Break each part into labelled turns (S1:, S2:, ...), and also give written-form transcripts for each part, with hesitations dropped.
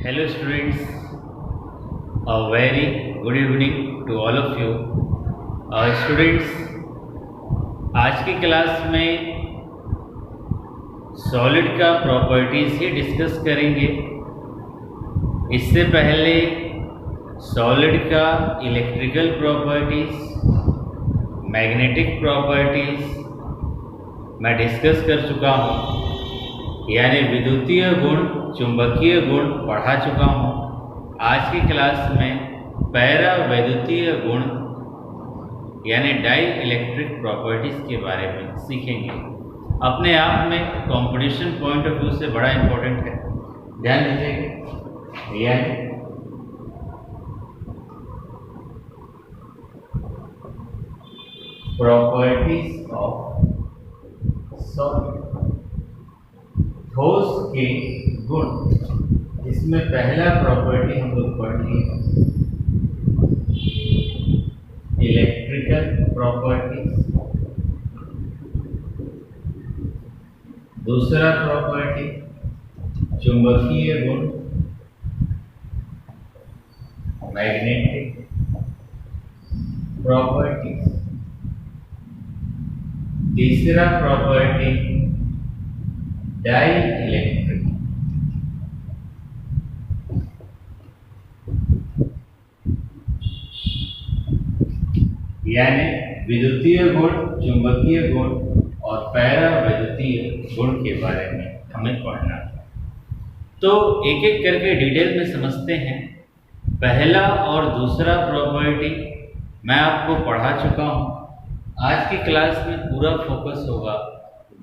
S1: Hello students, a very good evening to all of you. Students, आज की class में solid का properties ही discuss करेंगे। इससे पहले सॉलिड का इलेक्ट्रिकल प्रॉपर्टीज, मैग्नेटिक प्रॉपर्टीज मैं डिस्कस कर चुका हूँ, यानी विद्युतीय गुण, चुंबकीय गुण पढ़ा चुका हूँ। आज की क्लास में पैरा वैद्युतीय गुण यानी डाई इलेक्ट्रिक प्रॉपर्टीज के बारे में सीखेंगे। अपने आप में कंपटीशन पॉइंट ऑफ व्यू से बड़ा इंपॉर्टेंट है, ध्यान दीजिएगा। यानी प्रॉपर्टीज ऑफ सॉलिड, ठोस के गुण। इसमें पहला प्रॉपर्टी हम लोग पढ़ लिए इलेक्ट्रिकल प्रॉपर्टीज, दूसरा प्रॉपर्टी चुंबकीय गुण, मैग्नेटिक प्रॉपर्टीज, तीसरा प्रॉपर्टी डाई इलेक्ट्रिक। यानी विद्युतीय गुण, चुंबकीय गुण और पैरा वैद्युतीय गुण के बारे में हमें पढ़ना है। तो एक एक करके डिटेल में समझते हैं। पहला और दूसरा प्रॉपर्टी मैं आपको पढ़ा चुका हूं। आज की क्लास में पूरा फोकस होगा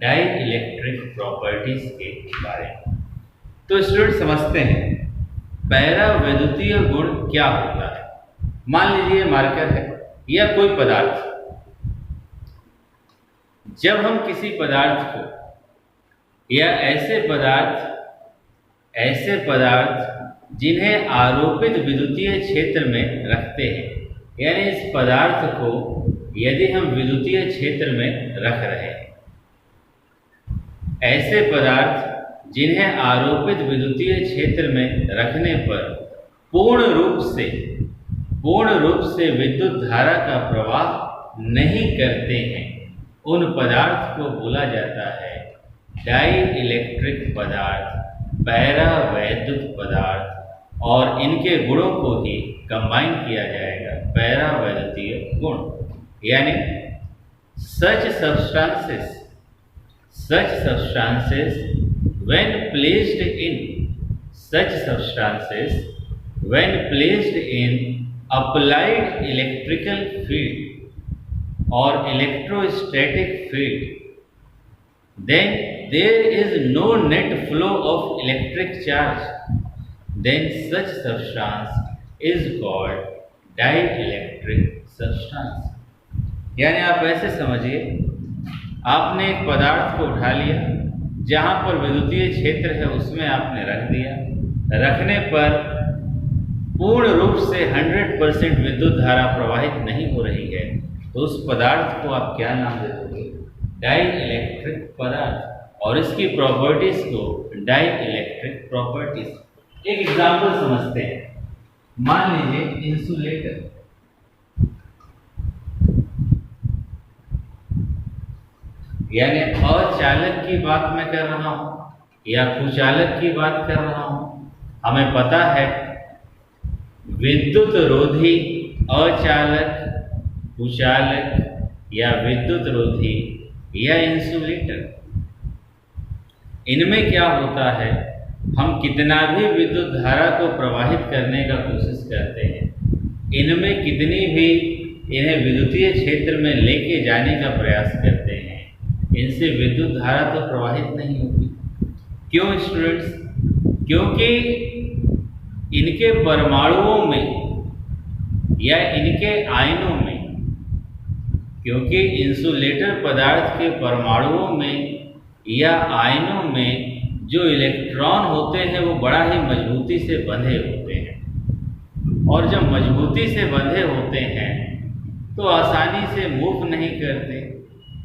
S1: डाई इलेक्ट्रिक प्रॉपर्टीज के बारे में। तो स्टूडेंट समझते हैं पैरा वैद्युतीय गुण क्या होता है। मान लीजिए मार्कर है या कोई पदार्थ, जब हम किसी पदार्थ को या ऐसे पदार्थ जिन्हें आरोपित विद्युतीय क्षेत्र में रखते हैं, यानी इस पदार्थ को यदि हम विद्युतीय क्षेत्र में रख रहे हैं, ऐसे पदार्थ जिन्हें आरोपित विद्युतीय क्षेत्र में रखने पर पूर्ण रूप से विद्युत धारा का प्रवाह नहीं करते हैं, उन पदार्थ को बोला जाता है डाई इलेक्ट्रिक पदार्थ, पैरा वैद्युत पदार्थ, और इनके गुणों को ही कंबाइन किया जाएगा पैरा वैद्युतीय गुण। यानी such substances when placed in applied electrical field or electrostatic field, then there is no net flow of electric charge, then such substance is called dielectric substance। यानी आप ऐसे समझिए, आपने एक पदार्थ को उठा लिया, जहां पर विद्युतीय क्षेत्र है उसमें आपने रख दिया, रखने पर पूर्ण रूप से 100% विद्युत धारा प्रवाहित नहीं हो रही है, तो उस पदार्थ को आप क्या नाम दे दोगे? डाई इलेक्ट्रिक पदार्थ। और इसकी प्रॉपर्टीज को डाई इलेक्ट्रिक प्रॉपर्टीज। एक एग्जाम्पल समझते हैं। मान लीजिए इंसुलेटर, यानी अचालक की बात मैं कर रहा हूं या कुचालक की बात कर रहा हूं। हमें पता है विद्युत रोधी, अचालक, कुचालक या विद्युत रोधी या इंसुलेटर, इनमें क्या होता है, हम कितना भी विद्युत धारा को प्रवाहित करने का कोशिश करते हैं, इनमें कितनी भी इन्हें विद्युतीय क्षेत्र में लेके जाने का प्रयास करते हैं, इनसे विद्युत धारा तो प्रवाहित नहीं होती। क्यों स्टूडेंट्स? क्योंकि इनके परमाणुओं में या इनके आयनों में, क्योंकि इंसुलेटर पदार्थ के परमाणुओं में या आयनों में जो इलेक्ट्रॉन होते हैं वो बड़ा ही मजबूती से बंधे होते हैं, और जब मजबूती से बंधे होते हैं तो आसानी से मूव नहीं करते,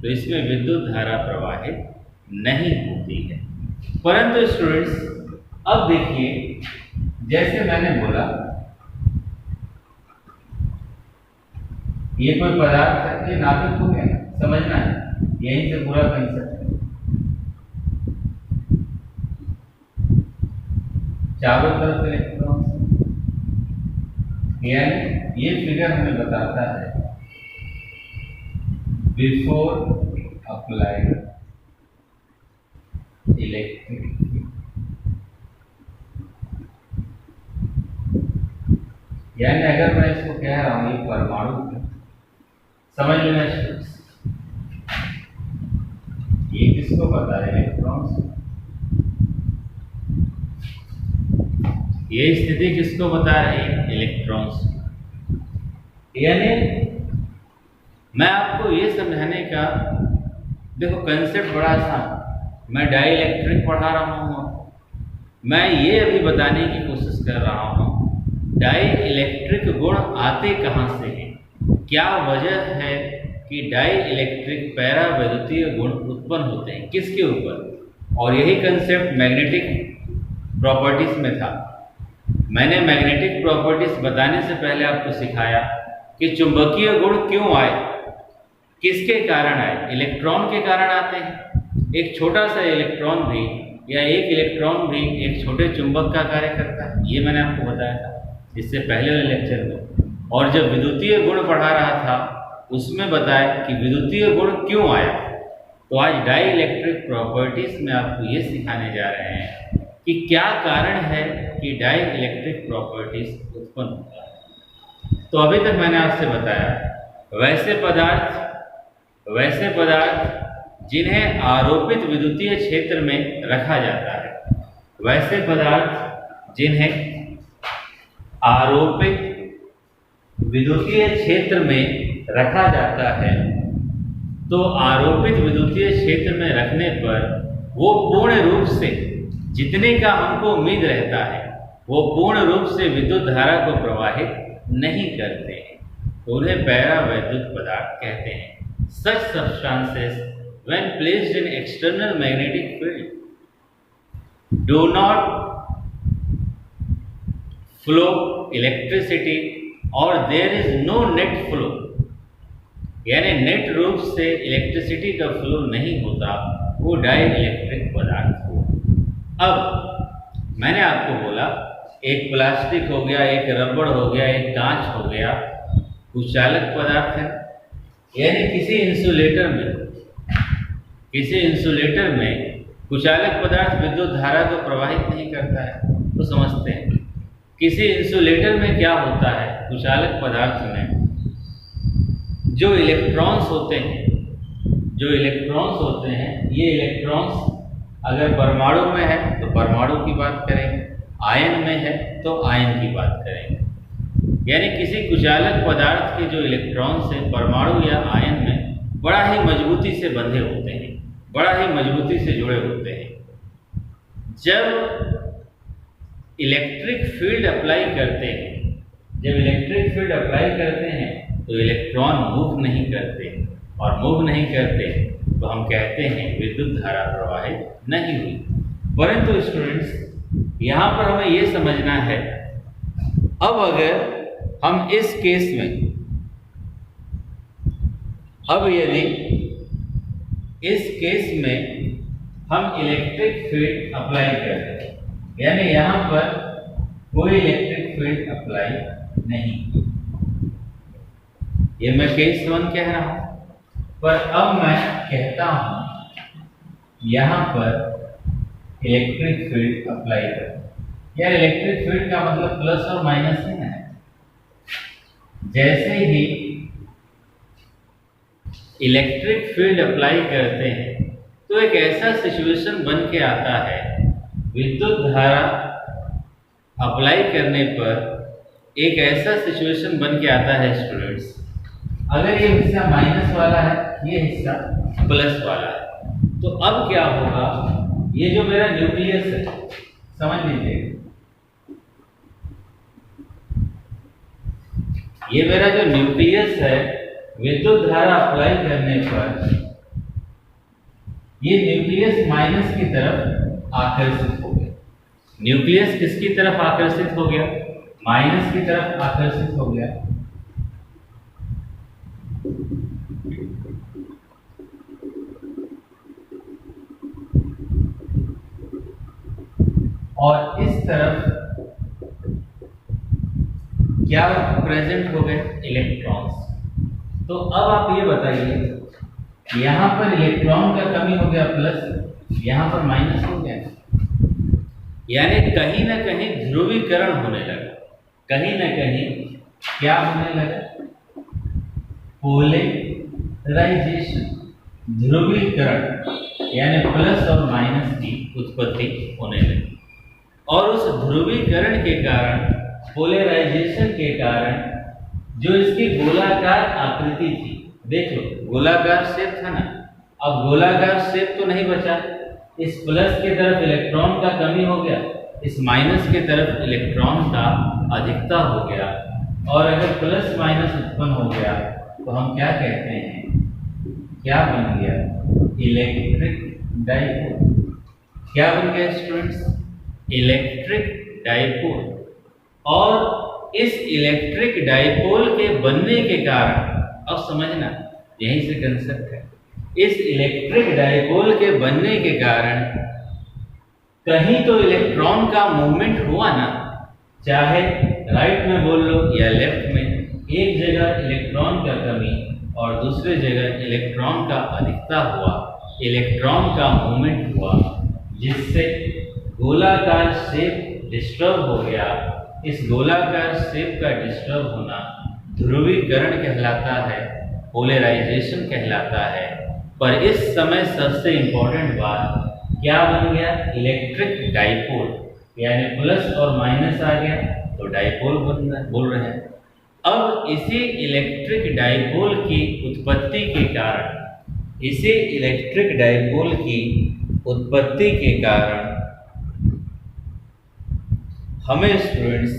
S1: तो इसमें विद्युत धारा प्रवाहित नहीं होती है। परंतु स्टूडेंट्स अब देखिए जैसे मैंने बोला ये कोई पदार्थ है, ये नाभिक हो गया, समझना है, यहीं से पूरा कंसेप्ट है। चारों तरफ इलेक्ट्रॉन्स, यानी ये फिगर हमें बताता है बिफोर अप्लाइड इलेक्ट्रिक, यानी अगर मैं इसको कह रहा हूं ये परमाणु है, समझ लेना स्टूडेंट्स, ये किसको पता है, इलेक्ट्रॉन्स। ये स्थिति किसको बता रही है, इलेक्ट्रॉन्स। यानी मैं आपको ये समझाने का, देखो कंसेप्ट बड़ा आसान, मैं डाई इलेक्ट्रिक पढ़ा रहा हूँ, मैं ये अभी बताने की कोशिश कर रहा हूँ डाई इलेक्ट्रिक गुण आते कहाँ से हैं, क्या वजह है कि डाई इलेक्ट्रिक पैरा वैद्युतीय गुण उत्पन्न होते हैं, किसके ऊपर। और यही कंसेप्ट मैग्नेटिक प्रॉपर्टीज में था। मैंने मैग्नेटिक प्रॉपर्टीज बताने से पहले आपको सिखाया कि चुंबकीय गुण क्यों आए, किसके कारण आए, इलेक्ट्रॉन के कारण आते हैं। एक छोटा सा इलेक्ट्रॉन भी या एक इलेक्ट्रॉन भी एक छोटे चुंबक का कार्य करता है, ये मैंने आपको बताया था इससे पहले वाले लेक्चर में। और जब विद्युतीय गुण पढ़ा रहा था उसमें बताया कि विद्युतीय गुण क्यों आया। तो आज डाई इलेक्ट्रिक प्रॉपर्टीज में आपको ये सिखाने जा रहे हैं कि क्या कारण है कि डाई इलेक्ट्रिक प्रॉपर्टीज उत्पन्न होता है। तो अभी तक मैंने आपसे बताया वैसे पदार्थ जिन्हें आरोपित विद्युतीय क्षेत्र में रखा जाता है, वैसे पदार्थ जिन्हें आरोपित विद्युतीय क्षेत्र में रखा जाता है, तो आरोपित विद्युतीय क्षेत्र में रखने पर वो पूर्ण रूप से जितने का हमको उम्मीद रहता है वो पूर्ण रूप से विद्युत धारा को प्रवाहित नहीं करते हैं, तो उन्हें पैरा वैद्युत पदार्थ कहते हैं। Such substances when placed in external magnetic field do not flow electricity or there is no net flow, यानी नेट रूप से इलेक्ट्रिसिटी का फ्लो नहीं होता, वो डाई इलेक्ट्रिक पदार्थ हो। अब मैंने आपको बोला एक प्लास्टिक हो गया, एक रबड़ हो गया, एक कांच हो गया, कुचालक पदार्थ है। यानी किसी इंसुलेटर में कुचालक पदार्थ विद्युत धारा को प्रवाहित नहीं करता है। तो समझते हैं किसी इंसुलेटर में क्या होता है, कुचालक पदार्थ में जो इलेक्ट्रॉन्स होते हैं, ये इलेक्ट्रॉन्स अगर परमाणु में है तो परमाणु की बात करेंगे, आयन में है तो आयन की बात करेंगे। यानी किसी कुचालक पदार्थ के जो इलेक्ट्रॉन्स हैं परमाणु या आयन में बड़ा ही मजबूती से बंधे होते हैं, बड़ा ही मजबूती से जुड़े होते हैं। जब इलेक्ट्रिक फील्ड अप्लाई करते हैं तो इलेक्ट्रॉन मूव नहीं करते, और मूव नहीं करते तो हम कहते हैं विद्युत धारा प्रवाहित नहीं हुई। परंतु स्टूडेंट्स यहाँ पर हमें ये समझना है, अब अगर हम इस केस में, अब यदि इस केस में हम इलेक्ट्रिक फील्ड अप्लाई करते हैं, यानी यहाँ पर कोई इलेक्ट्रिक फील्ड अप्लाई नहीं, ये मैं केस 1 कह रहा हूं, पर अब मैं कहता हूं यहाँ पर इलेक्ट्रिक फील्ड अप्लाई कर। यार इलेक्ट्रिक फील्ड का मतलब प्लस और माइनस है ना। जैसे ही इलेक्ट्रिक फील्ड अप्लाई करते हैं तो एक ऐसा सिचुएशन बन के आता है, विद्युत धारा अप्लाई करने पर एक ऐसा सिचुएशन बन के आता है स्टूडेंट्स, अगर ये हिस्सा माइनस वाला है, ये हिस्सा प्लस वाला है, तो अब क्या होगा, ये जो मेरा न्यूक्लियस है, समझ लीजिए, ये मेरा जो न्यूक्लियस है विद्युत धारा अप्लाई करने पर ये न्यूक्लियस माइनस की तरफ आकर्षित हो गया। न्यूक्लियस किसकी तरफ आकर्षित हो गया? माइनस की तरफ आकर्षित हो गया। और इस तरफ क्या प्रेजेंट हो गए? इलेक्ट्रॉन्स। तो अब आप ये बताइए, यहां पर इलेक्ट्रॉन का कमी हो गया प्लस, यहां पर माइनस हो गया, यानी कहीं ना कहीं ध्रुवीकरण होने लगा। कहीं ना कहीं क्या होने लगा? पोलराइजेशन, ध्रुवीकरण, यानी प्लस और माइनस की उत्पत्ति होने लगी। और उस ध्रुवीकरण के कारण, पोलराइजेशन के कारण, जो इसकी गोलाकार आकृति थी, देख लो गोलाकार शेप था ना, अब गोलाकार शेप तो नहीं बचा। इस प्लस की तरफ इलेक्ट्रॉन का कमी हो गया, इस माइनस की तरफ इलेक्ट्रॉन का अधिकता हो गया। और अगर प्लस माइनस उत्पन्न हो गया तो हम क्या कहते हैं? क्या बन गया? Electric dipole. क्या बन गया स्टूडेंट्स? Electric dipole. और इस इलेक्ट्रिक डाइपोल के बनने के कारण, अब समझना, यहीं से कंसेप्ट है, इस इलेक्ट्रिक डाइपोल के बनने के कारण कहीं तो इलेक्ट्रॉन का मूवमेंट हुआ ना, चाहे राइट में बोल लो या लेफ्ट में। एक जगह इलेक्ट्रॉन का कमी और दूसरी जगह इलेक्ट्रॉन का अधिकता हुआ, इलेक्ट्रॉन का मूवमेंट हुआ, जिससे गोलाकार शेप डिस्टर्ब हो गया। इस गोलाकार शेप का डिस्टर्ब होना ध्रुवीकरण कहलाता है, पोलराइजेशन कहलाता है। पर इस समय सबसे इंपॉर्टेंट बात क्या बन गया? इलेक्ट्रिक डाइपोल, यानी प्लस और माइनस आ गया तो डाइपोल बोल रहे हैं। अब इसी इलेक्ट्रिक डाइपोल की उत्पत्ति के कारण, इसी इलेक्ट्रिक डाइपोल की उत्पत्ति के कारण हमें स्टूडेंट्स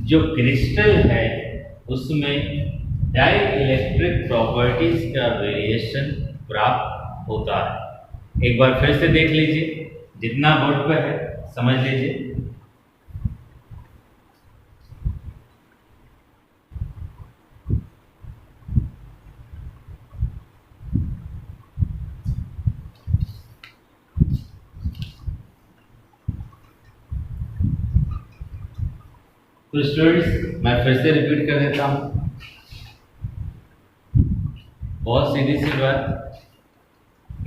S1: जो क्रिस्टल है उसमें डाई इलेक्ट्रिक प्रॉपर्टीज का वेरिएशन प्राप्त होता है। एक बार फिर से देख लीजिए, जितना बोर्ड पर है समझ लीजिए। तो स्टूडेंट्स मैं फिर से रिपीट कर देता हूं, बहुत सीधी सी बात।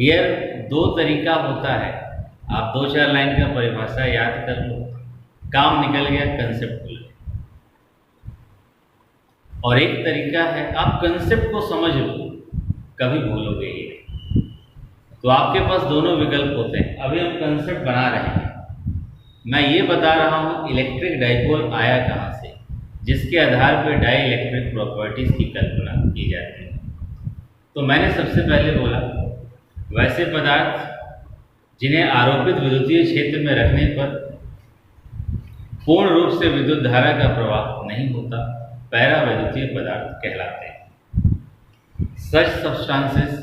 S1: यार दो तरीका होता है, आप 2-4 लाइन का परिभाषा याद कर लो, काम निकल गया कंसेप्ट। और एक तरीका है आप कंसेप्ट को समझ लो, कभी भूलोगे ये। तो आपके पास दोनों विकल्प होते हैं। अभी हम कंसेप्ट बना रहे हैं, मैं ये बता रहा हूँ इलेक्ट्रिक डाइपोल आया कहाँ से, जिसके आधार पर डाई इलेक्ट्रिक प्रॉपर्टीज की कल्पना की जाती है। तो मैंने सबसे पहले बोला, वैसे पदार्थ जिन्हें आरोपित विद्युतीय क्षेत्र में रखने पर पूर्ण रूप से विद्युत धारा का प्रवाह नहीं होता, पैरा विद्युतीय पदार्थ कहलाते हैं। सच substances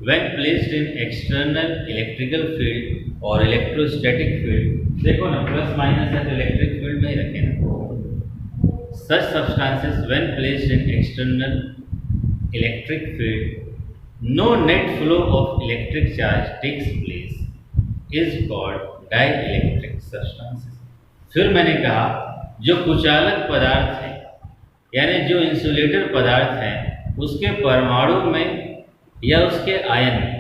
S1: when placed in external electrical field और electrostatic field, देखो ना प्लस माइनस है तो इलेक्ट्रिक फील्ड में ही रखे ना। such substances when placed in external electric field no net flow of electric charge takes place is called dielectric substances। फिर मैंने कहा जो कुचालक पदार्थ है, यानी जो इंसुलेटर पदार्थ है, उसके परमाणु में या उसके आयन में,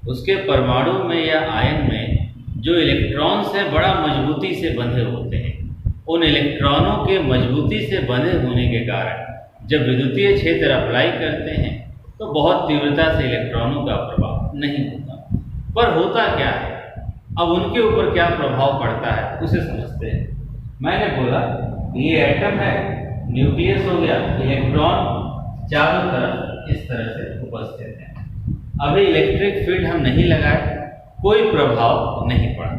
S1: उसके परमाणु में या आयन में जो इलेक्ट्रॉन्स हैं बड़ा मजबूती से बंधे होते हैं। उन इलेक्ट्रॉनों के मजबूती से बंधे होने के कारण जब विद्युतीय क्षेत्र अप्लाई करते हैं तो बहुत तीव्रता से इलेक्ट्रॉनों का प्रभाव नहीं होता। पर होता क्या है, अब उनके ऊपर क्या प्रभाव पड़ता है उसे समझते हैं। मैंने बोला ये एटम है, न्यूक्लियस हो गया, इलेक्ट्रॉन चारों तरफ इस तरह से उपस्थित है। अभी इलेक्ट्रिक फील्ड हम नहीं लगाए, कोई प्रभाव नहीं पड़ा।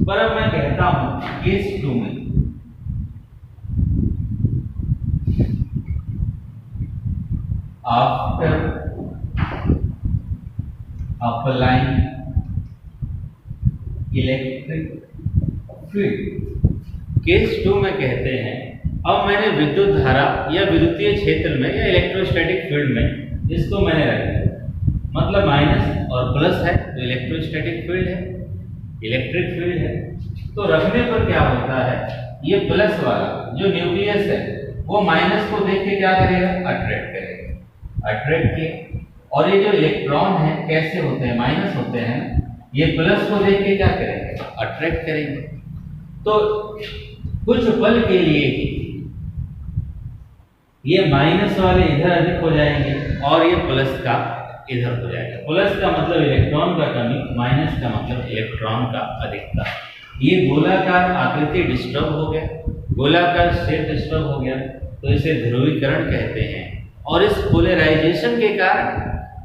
S1: पर अब मैं कहता हूं केस 2 में after applying electric field. Case 2 में कहते हैं अब मैंने विद्युत धारा या विद्युतीय क्षेत्र में या इलेक्ट्रोस्टैटिक फील्ड में इसको मैंने रख दिया, मतलब माइनस और प्लस है तो इलेक्ट्रोस्टैटिक फील्ड है, इलेक्ट्रिक फील्ड है। तो रखने पर क्या होता है, ये प्लस वाला जो न्यूक्लियस है वो माइनस को देख के क्या करेगा, अट्रैक्ट करेगा, अट्रैक्ट किया। और ये जो इलेक्ट्रॉन है कैसे होते हैं, माइनस होते हैं, ये प्लस को देख के क्या करेंगे, अट्रैक्ट करेंगे। तो कुछ पल के लिए ही ये माइनस वाले इधर अधिक हो जाएंगे और ये प्लस का इधर हो जाएगा। प्लस का मतलब इलेक्ट्रॉन का कमी, माइनस का मतलब इलेक्ट्रॉन का अधिकता। ये गोलाकार आकृति डिस्टर्ब हो गया, गोलाकार शेप डिस्टर्ब हो गया, तो इसे ध्रुवीकरण कहते हैं। और इस पोलराइजेशन के कारण,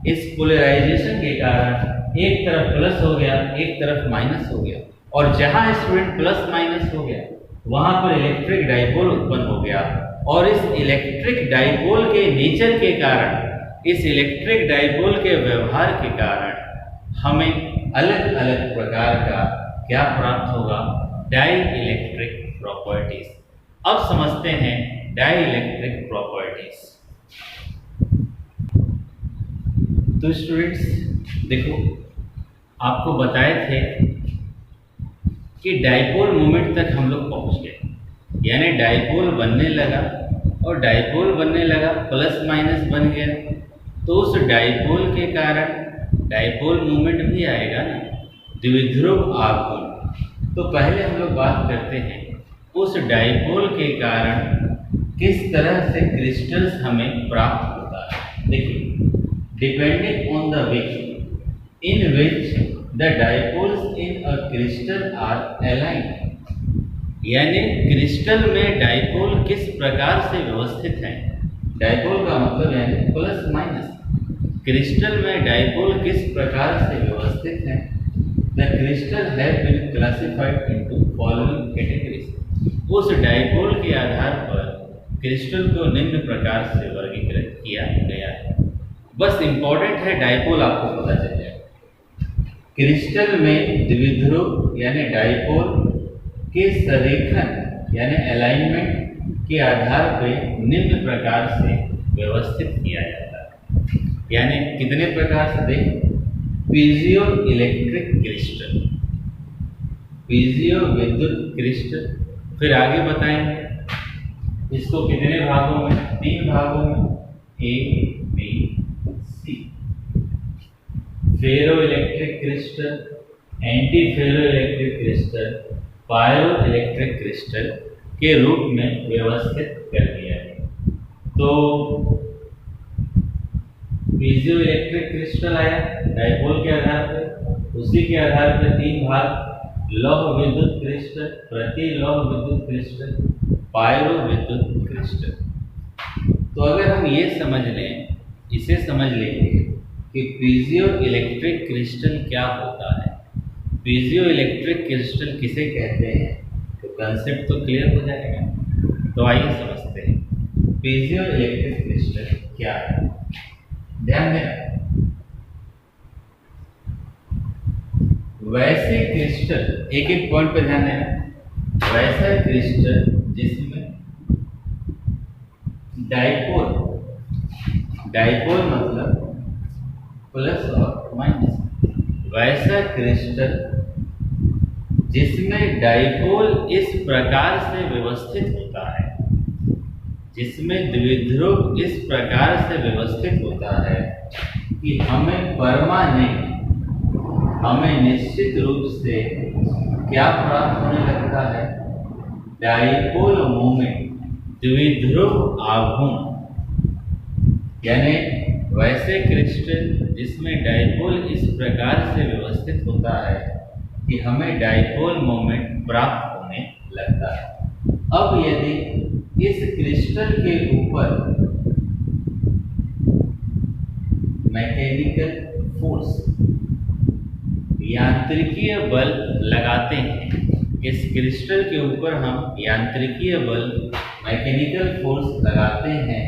S1: इस पोलराइजेशन के कारण एक तरफ प्लस हो गया, एक तरफ माइनस हो गया, और जहां स्टूडेंट प्लस माइनस हो गया वहां पर इलेक्ट्रिक डाइपोल उत्पन्न हो गया। और इस इलेक्ट्रिक डाइपोल के नेचर के कारण, इस इलेक्ट्रिक डाइपोल के व्यवहार के कारण हमें अलग अलग प्रकार का क्या प्राप्त होगा, डाई इलेक्ट्रिक प्रॉपर्टीज। अब समझते हैं डाई इलेक्ट्रिक प्रॉपर्टीज। तो स्टूडेंट्स देखो, आपको बताए थे कि डाइपोल मोमेंट तक हम लोग पहुंच गए, यानी डाइपोल बनने लगा, और डाइपोल बनने लगा प्लस माइनस बन गया, तो उस डाइपोल के कारण डाइपोल मोमेंट भी आएगा ना, द्विध्रुव आघूर्ण। तो पहले हम लोग बात करते हैं उस डाइपोल के कारण किस तरह से क्रिस्टल्स हमें प्राप्त होता है। देखिए, depending on the way in which the dipoles in a crystal are aligned, यानी क्रिस्टल में डाइपोल किस प्रकार से व्यवस्थित है। डाइपोल का मतलब है प्लस माइनस, क्रिस्टल में डाइपोल किस प्रकार से व्यवस्थित है। The crystal have been classified into following categories. उस डाइपोल के आधार पर क्रिस्टल को निम्न प्रकार से वर्गीकृत किया गया है। बस इंपॉर्टेंट है डाइपोल आपको पता चल जाए। क्रिस्टल में द्विध्रुव यानी डाइपोल के संरेखन यानी अलाइनमेंट के आधार पर निम्न प्रकार से व्यवस्थित किया जाता है। यानी कितने प्रकार से, देख, पीजियो इलेक्ट्रिक क्रिस्टल, पीजियो विद्युत क्रिस्टल। फिर आगे बताएं इसको कितने भागों में, 3 भागों में, A B C. Ferro electric crystal, anti ferro electric crystal, pyroelectric crystal के रूप में व्यवस्थित कर दिया है। तो पीजियो इलेक्ट्रिक क्रिस्टल आया डाइपोल के आधार पर, उसी के आधार पर 3 भाग, लौह विद्युत क्रिस्टल, प्रति लौह विद्युत क्रिस्टल, पायरो विद्युत क्रिस्टल। तो अगर हम ये समझ लें, इसे समझ लेंगे कि पीजियो इलेक्ट्रिक क्रिस्टल क्या होता है, पीजियो इलेक्ट्रिक क्रिस्टल किसे कहते हैं, तो कंसेप्ट तो क्लियर हो जाएगा। तो आइए समझते हैं पीजियो इलेक्ट्रिक क्रिस्टल क्या है। ध्यान देना, वैसे क्रिस्टल, एक एक पॉइंट पर ध्यान देना, वैसा क्रिस्टल जिसमें डाइपोल, डाइपोल मतलब प्लस और माइनस, वैसा क्रिस्टल जिसमें डाइपोल इस प्रकार से व्यवस्थित होता है, जिसमें द्विध्रुव इस प्रकार से व्यवस्थित होता है कि हमें परमानेंट, हमें निश्चित रूप से क्या प्राप्त होने लगता है, डाइपोल मोमेंट, द्विध्रुव आघूर्ण। यानी वैसे क्रिस्टल जिसमें डाइपोल इस प्रकार से व्यवस्थित होता है कि हमें डाइपोल मोमेंट प्राप्त होने लगता है। अब यदि इस क्रिस्टल के ऊपर मैकेनिकल फोर्स, यांत्रिकीय बल लगाते हैं, इस क्रिस्टल के ऊपर हम यांत्रिकीय बल, मैकेनिकल फोर्स लगाते हैं,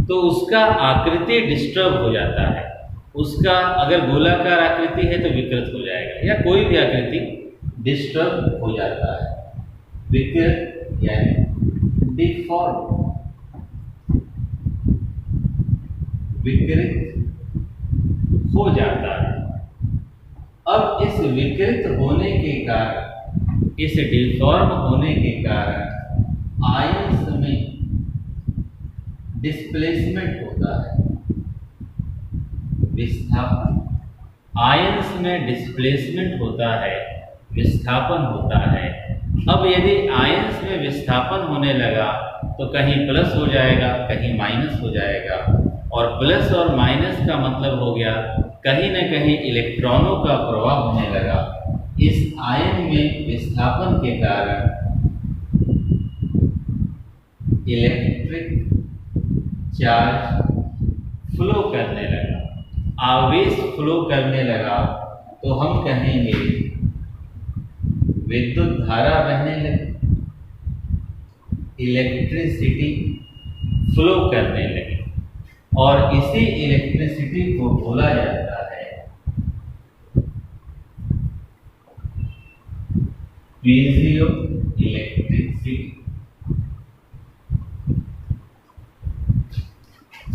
S1: तो उसका आकृति डिस्टर्ब हो जाता है। उसका अगर गोलाकार आकृति है तो विकृत हो जाएगा, या कोई भी आकृति डिस्टर्ब हो जाता है। विकृत यानी डिफॉर्म, विकृत हो जाता है। अब इस विकृत होने के कारण, इस डिफॉर्म होने के कारण आयंस में डिस्प्लेसमेंट होता है, विस्थापन। आयंस में डिस्प्लेसमेंट होता है, विस्थापन होता है। अब यदि आयंस में विस्थापन होने लगा तो कहीं प्लस हो जाएगा, कहीं माइनस हो जाएगा, और प्लस और माइनस का मतलब हो गया कहीं न कहीं इलेक्ट्रॉनों का प्रवाह होने लगा। इस आयन में विस्थापन के कारण इलेक्ट्रिक चार्ज फ्लो करने लगा, आवेश फ्लो करने लगा, तो हम कहेंगे विद्युत धारा बहने लगी, इलेक्ट्रिसिटी फ्लो करने लगी। और इसी इलेक्ट्रिसिटी को बोला जाता है पीजियो इलेक्ट्रिसिटी।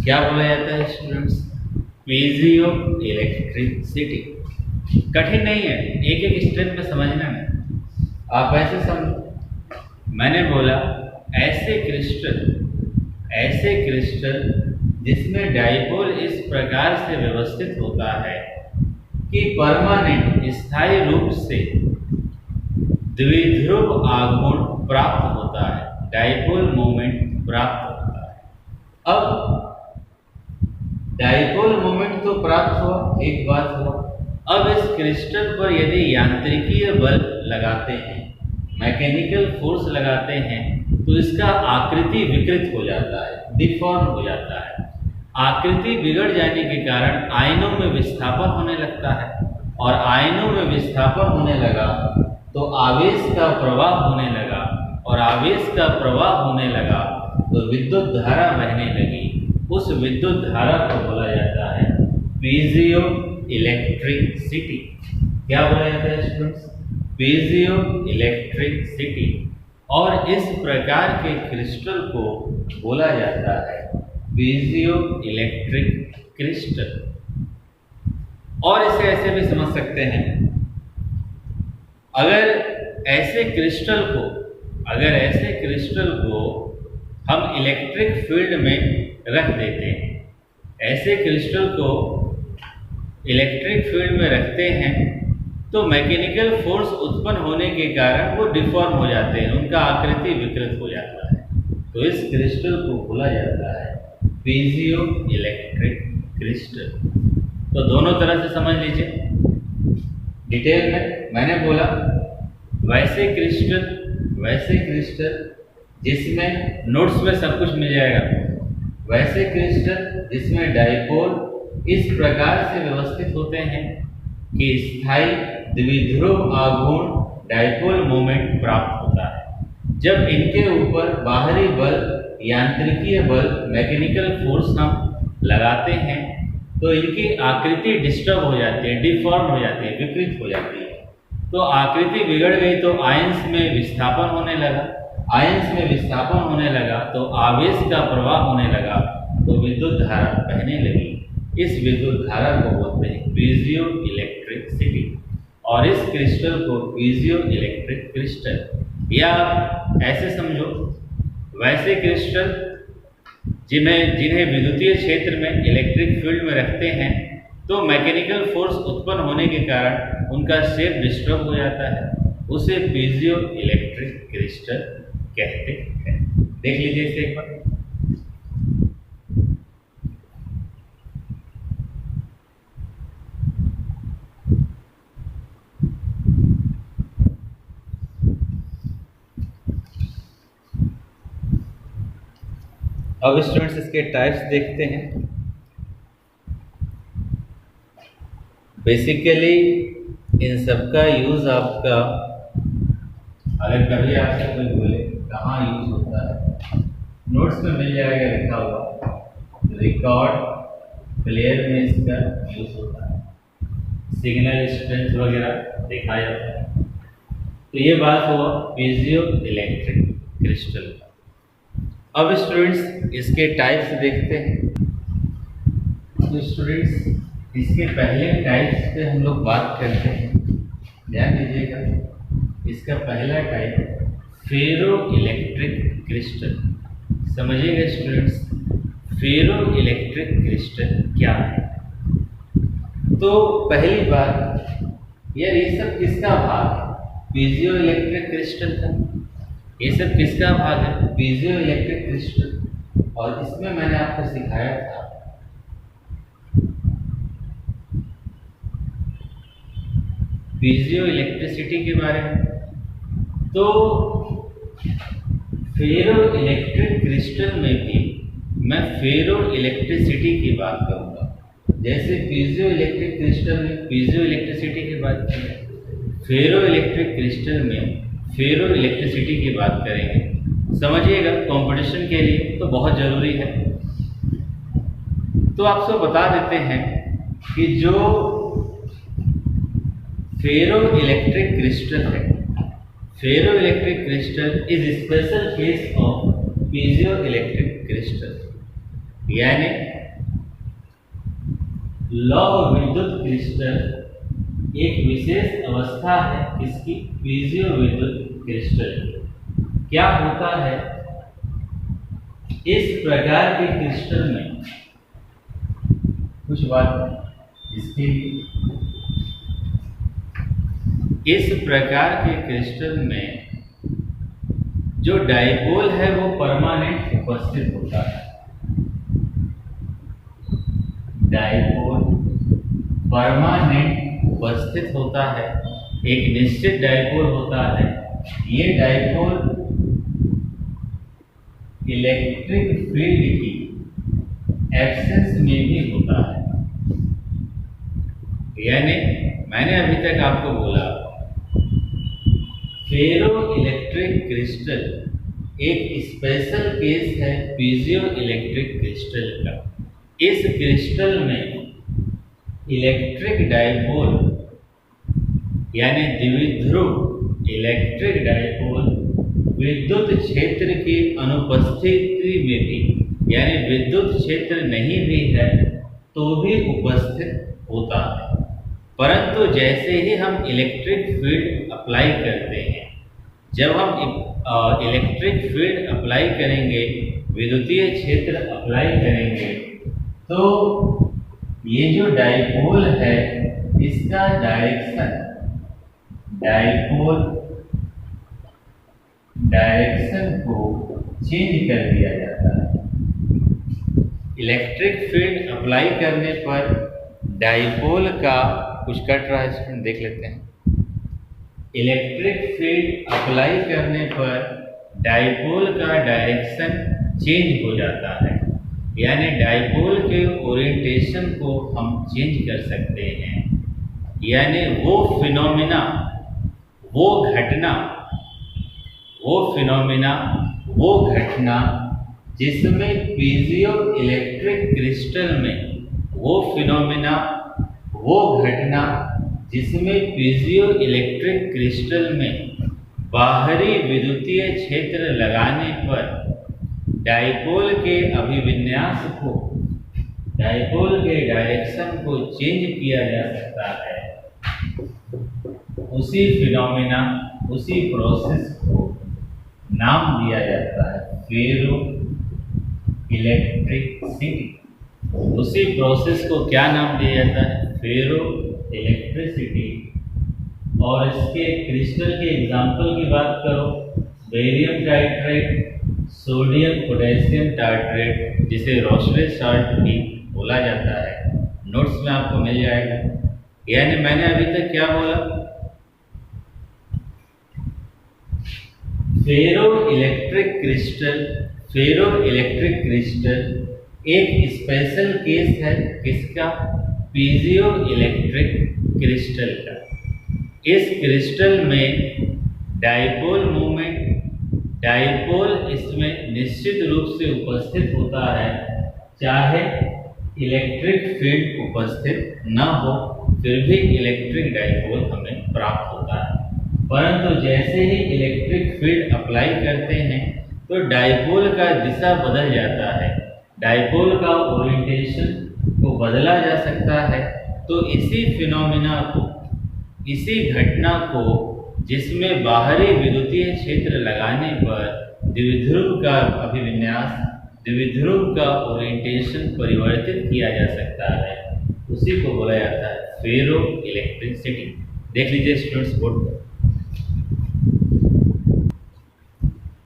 S1: क्या बोला जाता है स्टूडेंट्स? Piezo electricity. कठिन नहीं है, एक एक स्टेप में समझना है। आप ऐसे समझो, मैंने बोला ऐसे क्रिस्टल जिसमें डाइपोल इस प्रकार से व्यवस्थित होता है कि परमानेंट स्थायी रूप से द्विध्रुव आघूर्ण प्राप्त होता है, डाइपोल मोमेंट प्राप्त होता है। अब डाइपोल मोमेंट तो प्राप्त हुआ, एक बात हुआ। अब इस क्रिस्टल पर यदि यांत्रिकीय बल लगाते हैं, मैकेनिकल फोर्स लगाते हैं, तो इसका आकृति विकृत हो जाता है, डिफॉर्म हो जाता है। आकृति बिगड़ जाने के कारण आयनों में विस्थापन होने लगता है, और आयनों में विस्थापन होने लगा तो आवेश का प्रवाह होने लगा, और आवेश का प्रवाह होने लगा तो विद्युत धारा बहने लगी। उस विद्युत धारा को बोला जाता है पीजियो इलेक्ट्रिसिटी। क्या बोला जाता है स्टूडेंट्स? Piezo electricity. और इस प्रकार के क्रिस्टल को बोला जाता है पीजियो इलेक्ट्रिक क्रिस्टल। और इसे ऐसे भी समझ सकते हैं, अगर ऐसे क्रिस्टल को हम इलेक्ट्रिक फील्ड में रख देते हैं, ऐसे क्रिस्टल को इलेक्ट्रिक फील्ड में रखते हैं, तो मैकेनिकल फोर्स उत्पन्न होने के कारण वो डिफॉर्म हो जाते हैं, उनका आकृति विकृत हो जाता है। तो इस क्रिस्टल को बोला जाता है पीजियो इलेक्ट्रिक क्रिस्टल। तो दोनों तरह से समझ लीजिए डिटेल में। मैंने बोला वैसे क्रिस्टल जिसमें नोट्स में सब कुछ मिल जाएगा, वैसे क्रिस्टल जिसमें डाइपोल इस प्रकार से व्यवस्थित होते हैं कि स्थायी द्विध्रुव आघूर्ण डाइपोल मोमेंट प्राप्त होता है। जब इनके ऊपर बाहरी बल, यांत्रिकीय बल, मैकेनिकल फोर्स हम लगाते हैं तो इनकी आकृति डिस्टर्ब हो जाती है, डिफॉर्म हो जाती है, विकृत हो जाती है। तो आकृति बिगड़ गई तो आयंस में विस्थापन होने लगा, आयंस में विस्थापन होने लगा तो आवेश का प्रवाह होने लगा, तो विद्युत धारा बहने लगी। इस विद्युत धारा को बोलते हैं पीजियो इलेक्ट्रिसिटी। और इस क्रिस्टल को पीजियो इलेक्ट्रिक क्रिस्टल, या ऐसे समझो वैसे क्रिस्टल जिन्हें विद्युतीय क्षेत्र में इलेक्ट्रिक फील्ड में रखते हैं तो मैकेनिकल फोर्स उत्पन्न होने के कारण उनका शेप डिस्टर्ब हो जाता है, उसे पीजियो इलेक्ट्रिक क्रिस्टल कहते हैं। देख लीजिए इसे एक बार। अब स्टूडेंट्स इसके टाइप्स देखते हैं। बेसिकली इन सबका यूज आपका, अगर कभी आपसे कोई बोले कहाँ यूज होता है, नोट्स में मिल जाएगा लिखा हुआ, रिकॉर्ड प्लेयर में इसका यूज होता है, सिग्नल स्ट्रेंथ वगैरह देखा जाता है। तो ये बात हुआ पीजियो इलेक्ट्रिक क्रिस्टल का। अब स्टूडेंट्स इसके टाइप्स देखते हैं। तो स्टूडेंट्स इसके पहले टाइप्स पे हम लोग बात करते हैं। ध्यान दीजिएगा, इसका पहला टाइप फेरो इलेक्ट्रिक क्रिस्टल। समझिएगा स्टूडेंट्स, फेरो इलेक्ट्रिक क्रिस्टल क्या है। तो पहली बात, यार ये सब किसका भाग है? पीजियो इलेक्ट्रिक क्रिस्टल का। ये सब किसका भाग है? Piezo electric crystal. और इसमें मैंने आपको सिखाया था पीजियो इलेक्ट्रिसिटी के बारे में। तो फेरो इलेक्ट्रिक क्रिस्टल में भी मैं फेरो इलेक्ट्रिसिटी की बात करूंगा। जैसे पीजियो इलेक्ट्रिक क्रिस्टल में पीजियो इलेक्ट्रिसिटी की बात करें, फेरो इलेक्ट्रिक क्रिस्टल में फेरो इलेक्ट्रिसिटी की बात करेंगे। समझिएगा, कंपटीशन के लिए तो बहुत ज़रूरी है। तो आपसे बता देते हैं कि जो फेरो इलेक्ट्रिक क्रिस्टल है, ferro electric crystal is special case of piezo electric crystal. यानी लौह विद्युत क्रिस्टल एक विशेष अवस्था है इसकी पीजियो विद्युत क्रिस्टल। क्या होता है, इस प्रकार के क्रिस्टल में कुछ बात इसके लिए, इस प्रकार के क्रिस्टल में जो डाइपोल है वो परमानेंट उपस्थित होता है। डाइपोल परमानेंट उपस्थित होता है, एक निश्चित डाइपोल होता है। ये डाइपोल इलेक्ट्रिक फील्ड की एब्सेंस में भी होता है। यानी मैंने अभी तक आपको बोला फेरो इलेक्ट्रिक क्रिस्टल एक स्पेशल केस है पीजियो इलेक्ट्रिक क्रिस्टल का। इस क्रिस्टल में इलेक्ट्रिक डाइपोल यानी द्विध्रुव इलेक्ट्रिक डाइपोल विद्युत क्षेत्र की अनुपस्थिति में भी, यानी विद्युत क्षेत्र नहीं भी है तो भी उपस्थित होता है। परंतु जैसे ही हम इलेक्ट्रिक फील्ड अप्लाई करते हैं, जब हम इलेक्ट्रिक फील्ड अप्लाई करेंगे, विद्युतीय क्षेत्र अप्लाई करेंगे, तो ये जो डाइपोल है इसका डायरेक्शन को चेंज कर दिया जाता है। इलेक्ट्रिक फील्ड अप्लाई करने पर डाइपोल का कुछ कट रहा है, स्टूडेंट देख लेते हैं। इलेक्ट्रिक फील्ड अप्लाई करने पर डाइपोल का डायरेक्शन चेंज हो जाता है। यानी डाइपोल के ओरिएंटेशन को हम चेंज कर सकते हैं। यानी वो फिनोमिना, वो घटना जिसमें पीजियो इलेक्ट्रिक क्रिस्टल में, वो घटना जिसमें पीजियो इलेक्ट्रिक क्रिस्टल में बाहरी विद्युतीय क्षेत्र लगाने पर डाइपोल के अभिविन्यास को, डाइपोल के डायरेक्शन को चेंज किया जा सकता है। उसी फिनोमिना, उसी प्रोसेस को नाम दिया जाता है फेरो इलेक्ट्रिसिटी। उसी प्रोसेस को क्या नाम दिया जाता है? फेरो इलेक्ट्रिसिटी। और इसके क्रिस्टल के एग्जाम्पल की बात करो, barium titrate, sodium potassium titrate, जिसे रोशले साल्ट भी बोला जाता है। नोट्स में आपको मिल जाएगा। यानी मैंने अभी तक क्या बोला, फेरो इलेक्ट्रिक क्रिस्टल एक स्पेशल केस है किसका? पीजियो इलेक्ट्रिक क्रिस्टल का। इस क्रिस्टल में डाइपोल मूवमेंट, डाइपोल इसमें निश्चित रूप से उपस्थित होता है, चाहे इलेक्ट्रिक फील्ड उपस्थित न हो, फिर भी इलेक्ट्रिक डाइपोल हमें प्राप्त होता है। परंतु जैसे ही इलेक्ट्रिक फील्ड अप्लाई करते हैं तो डाइपोल का दिशा बदल जाता है, डाइपोल का ओरिएंटेशन को बदला जा सकता है। तो इसी फिनोमिना को, इसी घटना को, जिसमें बाहरी विद्युतीय क्षेत्र लगाने पर द्विध्रुव का अभिविन्यास, द्विध्रुव का ओरिएंटेशन परिवर्तित किया जा सकता है, उसी को बोला जाता है फेरो इलेक्ट्रिसिटी। देख लीजिए स्टूडेंट्स बोर्ड पर।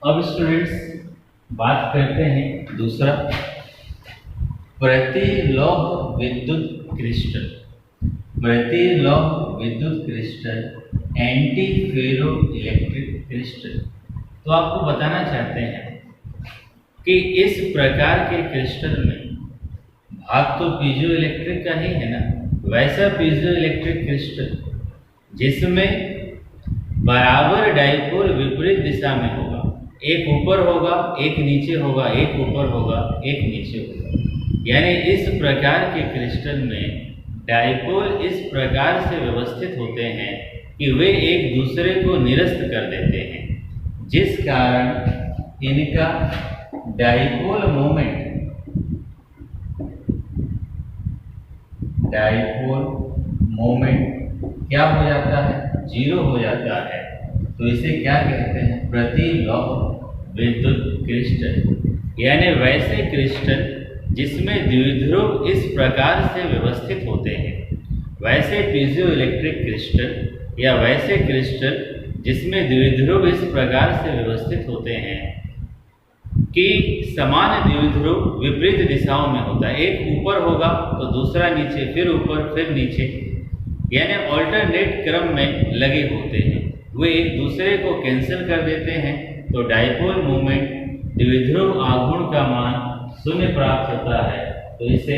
S1: अब स्टूडेंट्स बात करते हैं दूसरा, प्रतिलोम विद्युत क्रिस्टल। प्रतिलोम विद्युत क्रिस्टल एंटी फेरो इलेक्ट्रिक क्रिस्टल। तो आपको बताना चाहते हैं कि इस प्रकार के क्रिस्टल में भाग तो पीजो इलेक्ट्रिक का ही है ना, वैसा पीजो इलेक्ट्रिक क्रिस्टल जिसमें बराबर डाइपोल विपरीत दिशा में होगा, एक ऊपर होगा एक नीचे होगा, एक ऊपर होगा एक नीचे होगा। यानी इस प्रकार के क्रिस्टल में डाइपोल इस प्रकार से व्यवस्थित होते हैं कि वे एक दूसरे को निरस्त कर देते हैं, जिस कारण इनका डाइपोल मोमेंट क्या हो जाता है, जीरो हो जाता है। तो इसे क्या कहते हैं, प्रतिलोम विद्युत क्रिस्टल। यानी वैसे क्रिस्टल जिसमें द्विध्रुव इस प्रकार से व्यवस्थित होते हैं, वैसे पीजो इलेक्ट्रिक क्रिस्टल या वैसे क्रिस्टल जिसमें द्विध्रुव इस प्रकार से व्यवस्थित होते हैं कि समान द्विध्रुव विपरीत दिशाओं में होता है, एक ऊपर होगा तो दूसरा नीचे, फिर ऊपर फिर नीचे, यानी ऑल्टरनेट क्रम में लगे होते हैं, वे एक दूसरे को कैंसिल कर देते हैं। तो डाइपोल मोमेंट द्विध्रुव आघूर्ण का मान शून्य प्राप्त होता है। तो इसे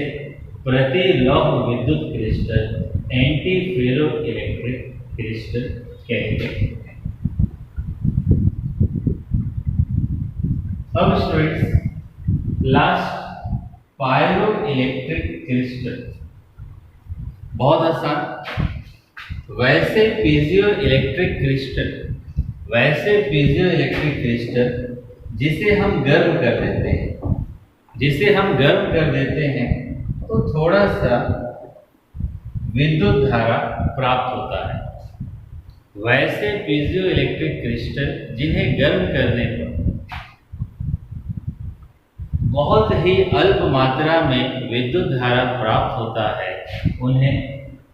S1: प्रतिलोम विद्युत क्रिस्टल एंटी फेरो इलेक्ट्रिक क्रिस्टल कहते हैं। अब students last, pyroelectric crystal. बहुत आसान, वैसे पीजो इलेक्ट्रिक क्रिस्टल, वैसे पीजो इलेक्ट्रिक क्रिस्टल जिसे हम गर्म कर देते हैं, जिसे हम गर्म कर देते हैं तो थोड़ा सा विद्युत धारा प्राप्त होता है। वैसे पीजो इलेक्ट्रिक क्रिस्टल जिन्हें गर्म करने पर बहुत ही अल्प मात्रा में विद्युत धारा प्राप्त होता है, उन्हें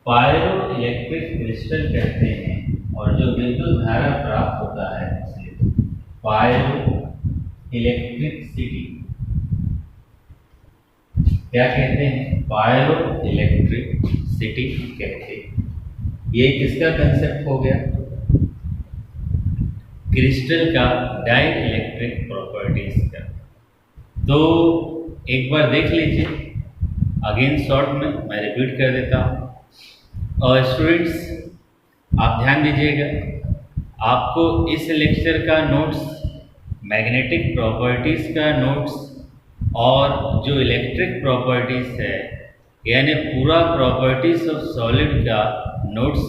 S1: पायरो इलेक्ट्रिक क्रिस्टल कहते हैं। और जो विद्युत धारा प्राप्त होता है उसे पायरो इलेक्ट्रिसिटी क्या कहते हैं, पायरो इलेक्ट्रिसिटी कहते हैं। ये किसका कंसेप्ट हो गया, क्रिस्टल का डाई इलेक्ट्रिक प्रॉपर्टीज का। तो एक बार देख लीजिए, अगेन शॉर्ट में मैं रिपीट कर देता हूँ। और स्टूडेंट्स आप ध्यान दीजिएगा, आपको इस लेक्चर का नोट्स, मैग्नेटिक प्रॉपर्टीज़ का नोट्स और जो इलेक्ट्रिक प्रॉपर्टीज़ है, यानी पूरा प्रॉपर्टीज़ ऑफ सॉलिड का नोट्स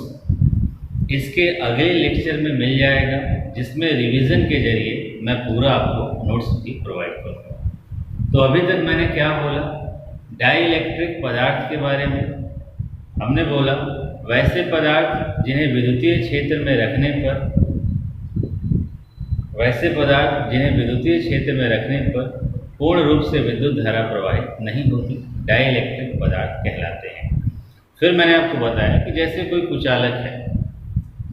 S1: इसके अगले लेक्चर में मिल जाएगा, जिसमें रिवीजन के जरिए मैं पूरा आपको नोट्स भी प्रोवाइड करूँगा। तो अभी तक मैंने क्या बोला, डाई इलेक्ट्रिक पदार्थ के बारे में हमने बोला, वैसे पदार्थ जिन्हें विद्युतीय क्षेत्र में रखने पर, वैसे पदार्थ जिन्हें विद्युतीय क्षेत्र में रखने पर पूर्ण रूप से विद्युत धारा प्रवाहित नहीं होती, डाई इलेक्ट्रिक पदार्थ कहलाते हैं। फिर मैंने आपको बताया कि जैसे कोई कुचालक है,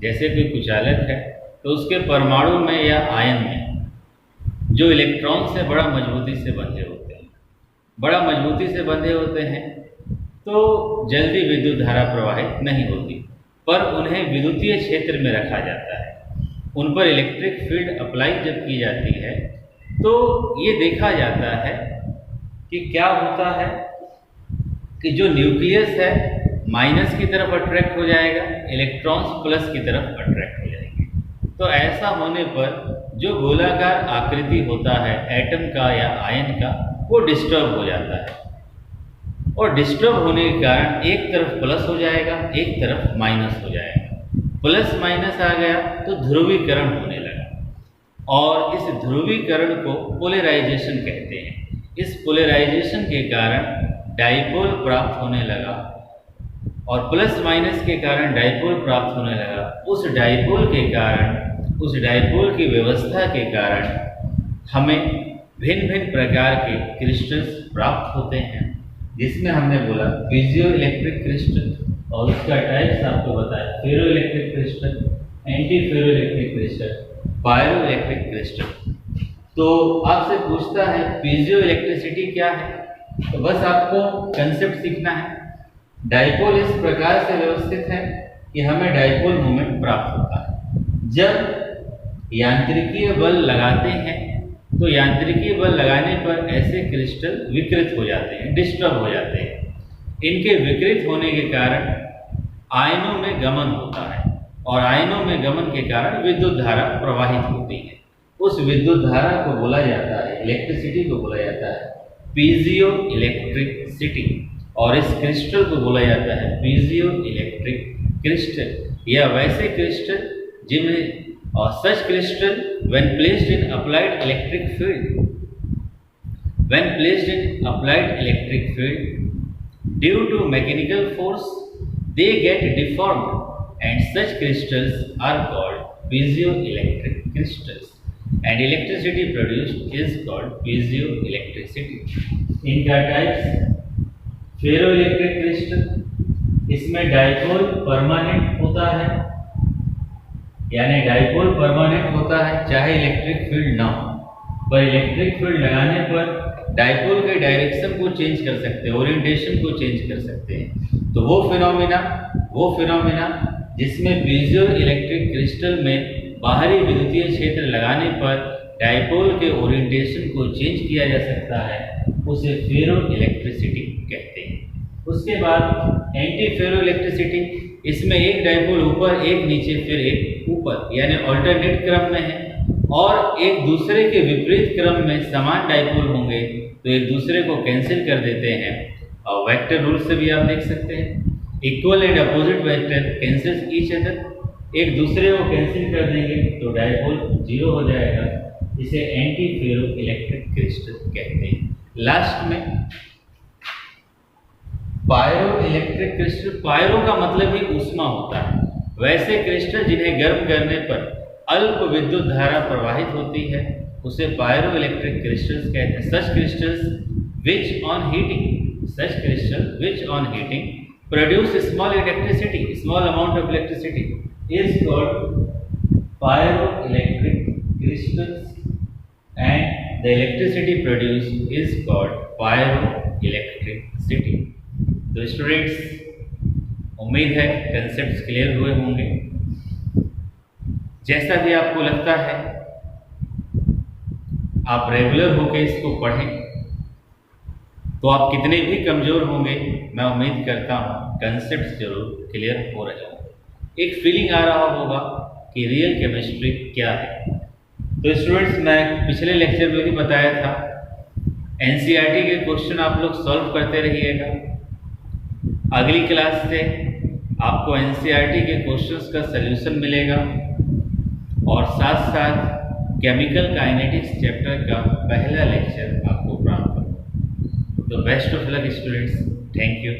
S1: जैसे कोई कुचालक है तो उसके परमाणु में या आयन में जो इलेक्ट्रॉन से बड़ा मजबूती से बंधे होते हैं, बड़ा मजबूती से बंधे होते हैं, तो जल्दी विद्युत धारा प्रवाहित नहीं होती, पर उन्हें विद्युतीय क्षेत्र में रखा जाता है। उन पर इलेक्ट्रिक फील्ड अप्लाई जब की जाती है तो ये देखा जाता है कि क्या होता है कि जो न्यूक्लियस है माइनस की तरफ अट्रैक्ट हो जाएगा, इलेक्ट्रॉन्स प्लस की तरफ अट्रैक्ट हो जाएंगे। तो ऐसा होने पर जो गोलाकार आकृति होता है एटम का या आयन का, वो डिस्टर्ब हो जाता है, और डिस्टर्ब होने के कारण एक तरफ प्लस हो जाएगा, एक तरफ माइनस हो जाएगा। प्लस माइनस आ गया तो ध्रुवीकरण होने लगा, और इस ध्रुवीकरण को पोलराइजेशन कहते हैं। इस पोलराइजेशन के कारण डाइपोल प्राप्त होने लगा, और प्लस माइनस के कारण डाइपोल प्राप्त होने लगा। उस डाइपोल के कारण, उस डाइपोल की व्यवस्था के कारण हमें भिन्न भिन्न प्रकार के क्रिस्टल्स प्राप्त होते हैं, जिसमें हमने बोला पीजियो इलेक्ट्रिक क्रिस्टल, और उसका टाइप्स आपको बताया फेरो इलेक्ट्रिक क्रिस्टल, एंटी फेरो electric crystal, pyroelectric crystal. तो आपसे पूछता है पीजियो इलेक्ट्रिसिटी क्या है, तो बस आपको कंसेप्ट सीखना है। डाइपोल इस प्रकार से व्यवस्थित है कि हमें डाइपोल मोमेंट प्राप्त होता है। जब यांत्रिकीय बल लगाते हैं तो यांत्रिकीय बल लगाने पर ऐसे क्रिस्टल विकृत हो जाते हैं, डिस्टर्ब हो जाते हैं। इनके विकृत होने के कारण आयनों में गमन होता है, और आयनों में गमन के कारण विद्युत धारा प्रवाहित होती है। उस विद्युत धारा को बोला जाता है, इलेक्ट्रिसिटी को बोला जाता है पीजियो इलेक्ट्रिसिटी, और इस क्रिस्टल को बोला जाता है पीजियो इलेक्ट्रिक क्रिस्टल, या वैसे क्रिस्टल जिनमें such crystal when placed in applied electric field due to mechanical force they get deformed, and such crystals are called piezoelectric crystals, and electricity produced is called piezoelectricity. इनका types ferroelectric crystal, इसमें dipole permanent होता है, यानी dipole permanent होता है चाहे electric field ना हो, पर इलेक्ट्रिक फील्ड लगाने पर डाइपोल के डायरेक्शन को चेंज कर सकते हैं, ओरिएंटेशन को चेंज कर सकते हैं। तो वो फिनोमिना जिसमें पीजो इलेक्ट्रिक क्रिस्टल में बाहरी विद्युतीय क्षेत्र लगाने पर डाइपोल के ओरिएंटेशन को चेंज किया जा सकता है, उसे फेरो इलेक्ट्रिसिटी कहते हैं। उसके बाद एंटी फेरो इलेक्ट्रिसिटी, इसमें एक डाइपोल ऊपर, एक नीचे, फिर एक ऊपर, यानी ऑल्टरनेट क्रम में है, और एक दूसरे के विपरीत क्रम में समान डाइपोल होंगे तो एक दूसरे को कैंसिल कर देते हैं। और वेक्टर रूल से भी आप देख सकते हैं, equal and opposite vector cancels each other, एक दूसरे को कैंसिल कर देंगे तो डाइपोल जीरो हो जाएगा। इसे एंटी फेरो इलेक्ट्रिक क्रिस्टल कहते हैं। लास्ट में पायरो इलेक्ट्रिक क्रिस्टल, पायरो का मतलब ही ऊष्मा होता है। वैसे क्रिस्टल जिन्हें गर्म करने पर अल्प विद्युत धारा प्रवाहित होती है उसे पायरो इलेक्ट्रिक क्रिस्टल्स कहते हैं। Such crystal which on heating produce small electricity, small amount of electricity is called pyroelectric crystals, and the electricity produce is called pyroelectricity. तो स्टूडेंट्स, उम्मीद है कंसेप्ट्स क्लियर हुए होंगे। जैसा भी आपको लगता है आप रेगुलर होकर इसको पढ़ें, तो आप कितने भी कमज़ोर होंगे मैं उम्मीद करता हूँ कंसेप्ट्स जरूर क्लियर हो रहे होंगे। एक फीलिंग आ रहा होगा कि रियल केमिस्ट्री क्या है। तो स्टूडेंट्स, मैं पिछले लेक्चर में भी बताया था एनसीईआरटी के क्वेश्चन आप लोग सॉल्व करते रहिएगा। अगली क्लास से आपको एनसीईआरटी के क्वेश्चंस का सलूशन मिलेगा, और साथ साथ केमिकल काइनेटिक्स चैप्टर का पहला लेक्चर आपको प्राप्त होगा। तो best of luck students, thank you.